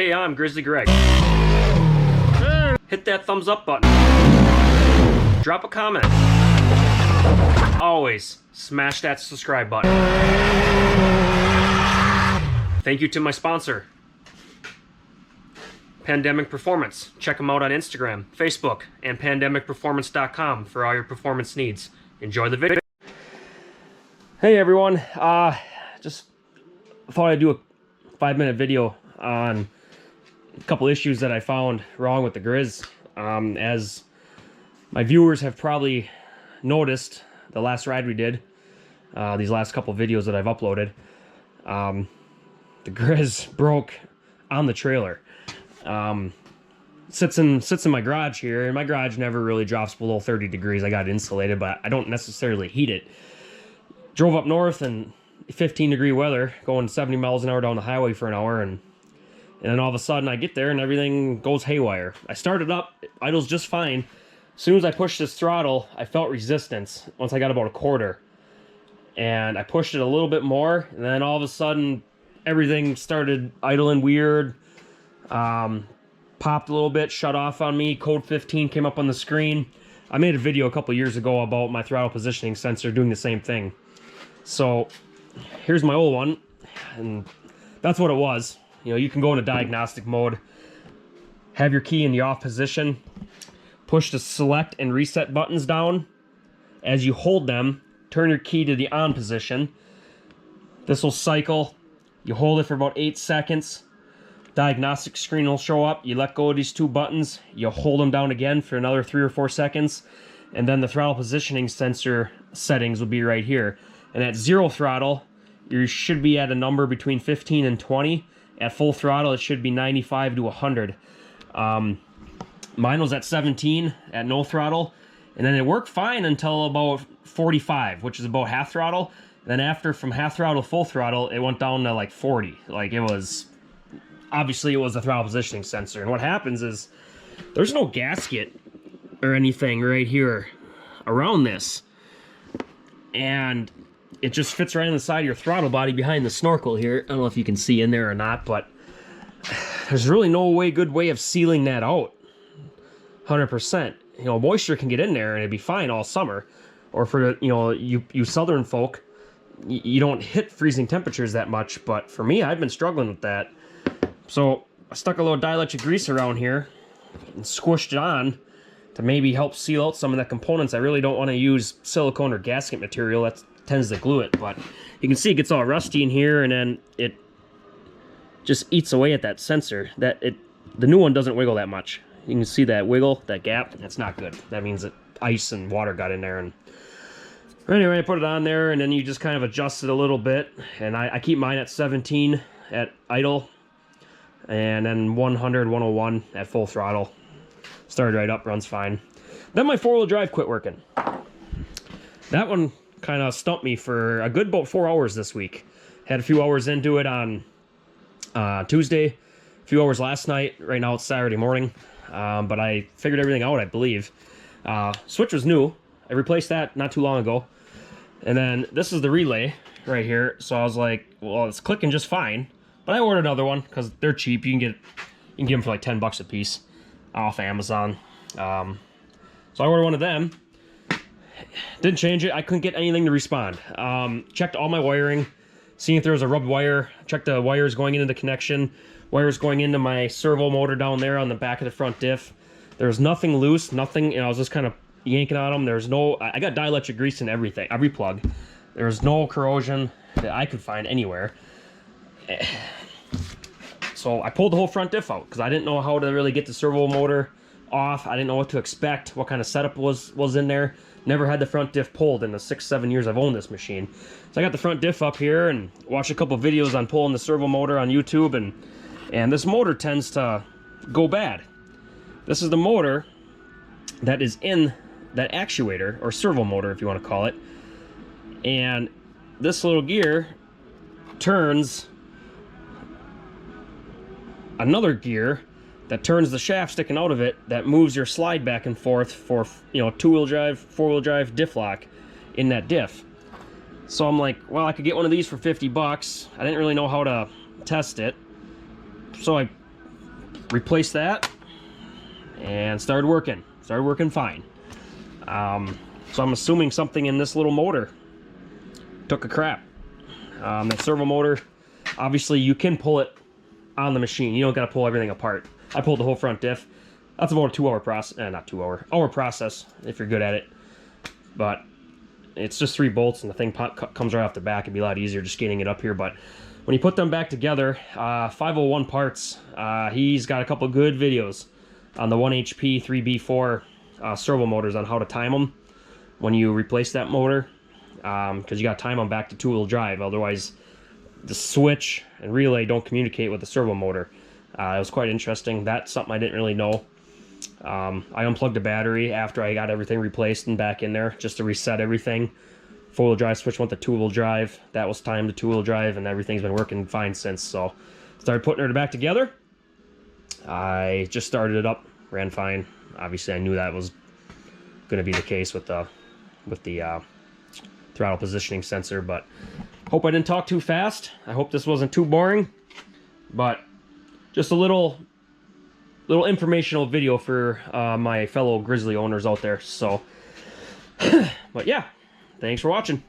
Hey, I'm Grizzly Greg. Hit that thumbs up button. Drop a comment. Always smash that subscribe button. Thank you to my sponsor, Pandemic Performance. Check them out on Instagram, Facebook, and pandemicperformance.com for all your performance needs. Enjoy the video. Hey everyone, just thought I'd do a 5-minute video on a couple issues that I found wrong with the Grizz. As my viewers have probably noticed, the last ride we did, these last couple videos that I've uploaded, the Grizz broke on the trailer. Sits in my garage here, and my garage never really drops below 30 degrees. I got it insulated, but I don't necessarily heat it. Drove up north in 15-degree weather, going 70 miles an hour down the highway for an hour, and then all of a sudden I get there and everything goes haywire. I started up, it idles just fine. As soon as I pushed this throttle, I felt resistance once I got about a quarter. And I pushed it a little bit more, and then all of a sudden everything started idling weird. Popped a little bit, shut off on me. Code 15 came up on the screen. I made a video a couple years ago about my throttle positioning sensor doing the same thing. So here's my old one, and that's what it was. You know, you can go into diagnostic mode, have your key in the off position, push the select and reset buttons down. As you hold them, turn your key to the on position. This will cycle. You hold it for about 8 seconds. Diagnostic screen will show up. You let go of these two buttons. You hold them down again for another 3 or 4 seconds. And then the throttle positioning sensor settings will be right here. And at 0 throttle, you should be at a number between 15 and 20. At full throttle, it should be 95 to 100. Mine was at 17 at no throttle. And then it worked fine until about 45, which is about half throttle. Then after, from half throttle to full throttle, it went down to like 40. Like, it was... Obviously, it was a throttle positioning sensor. And what happens is, there's no gasket or anything right here around this. And it just fits right on the side of your throttle body behind the snorkel here. I don't know if you can see in there or not, but there's really no good way of sealing that out 100%. You know, moisture can get in there and it'd be fine all summer. Or for, you know, you southern folk, you don't hit freezing temperatures that much. But for me, I've been struggling with that. So I stuck a little dielectric grease around here and squished it on to maybe help seal out some of the components. I really don't want to use silicone or gasket material. That tends to glue it, but you can see it gets all rusty in here, and then it just eats away at that sensor. The new one doesn't wiggle that much. You can see that wiggle, that gap. That's not good. That means that ice and water got in there. And anyway, I put it on there, and then you just kind of adjust it a little bit. And I keep mine at 17 at idle, and then 100, 101 at full throttle. Started right up, runs fine. Then my 4-wheel drive quit working. That one kind of stumped me for a good about 4 hours this week. Had a few hours into it on Tuesday, a few hours last night. Right now it's Saturday morning, but I figured everything out, I believe. Switch was new. I replaced that not too long ago. And then this is the relay right here. So I was like, well, it's clicking just fine. But I ordered another one because they're cheap. You can get them for like 10 bucks a piece off Amazon. So I ordered one of them. Didn't change it. I couldn't get anything to respond. Checked all my wiring, seeing if there was a rubbed wire. Checked the wires going into the connection. Wires going into my servo motor down there on the back of the front diff. There was nothing loose, nothing. You know, I was just kind of yanking on them. There's no. I got dielectric grease in everything, every plug. There was no corrosion that I could find anywhere. So I pulled the whole front diff out because I didn't know how to really get the servo motor off. I didn't know what to expect, what kind of setup was in there. Never had the front diff pulled in the 6-7 years I've owned this machine. So I got the front diff up here and watched a couple videos on pulling the servo motor on YouTube, and this motor tends to go bad. This is the motor that is in that actuator, or servo motor if you want to call it. And this little gear turns another gear that turns the shaft sticking out of it that moves your slide back and forth for, you know, 2-wheel drive, 4-wheel drive diff lock in that diff. So I'm like, well, I could get one of these for 50 bucks. I didn't really know how to test it. So I replaced that and started working fine. So I'm assuming something in this little motor took a crap. That servo motor, obviously you can pull it on the machine. You don't got to pull everything apart. I pulled the whole front diff. That's about a 2 hour process, not 2 hour, hour process if you're good at it. But it's just 3 bolts and the thing comes right off the back. It'd be a lot easier just getting it up here. But when you put them back together, 501 Parts, he's got a couple good videos on the 1 HP 3B4 servo motors on how to time them when you replace that motor, because you got to time them back to 2-wheel drive. Otherwise, the switch and relay don't communicate with the servo motor. It was quite interesting. That's something I didn't really know. I unplugged the battery after I got everything replaced and back in there just to reset everything. 4-wheel drive switch went to 2-wheel drive. That was timed to 2-wheel drive, and everything's been working fine since. So started putting her back together. I just started it up, ran fine. Obviously, I knew that was going to be the case with the throttle positioning sensor, but hope I didn't talk too fast. I hope this wasn't too boring, but just a little informational video for my fellow Grizzly owners out there. So, but yeah, thanks for watching.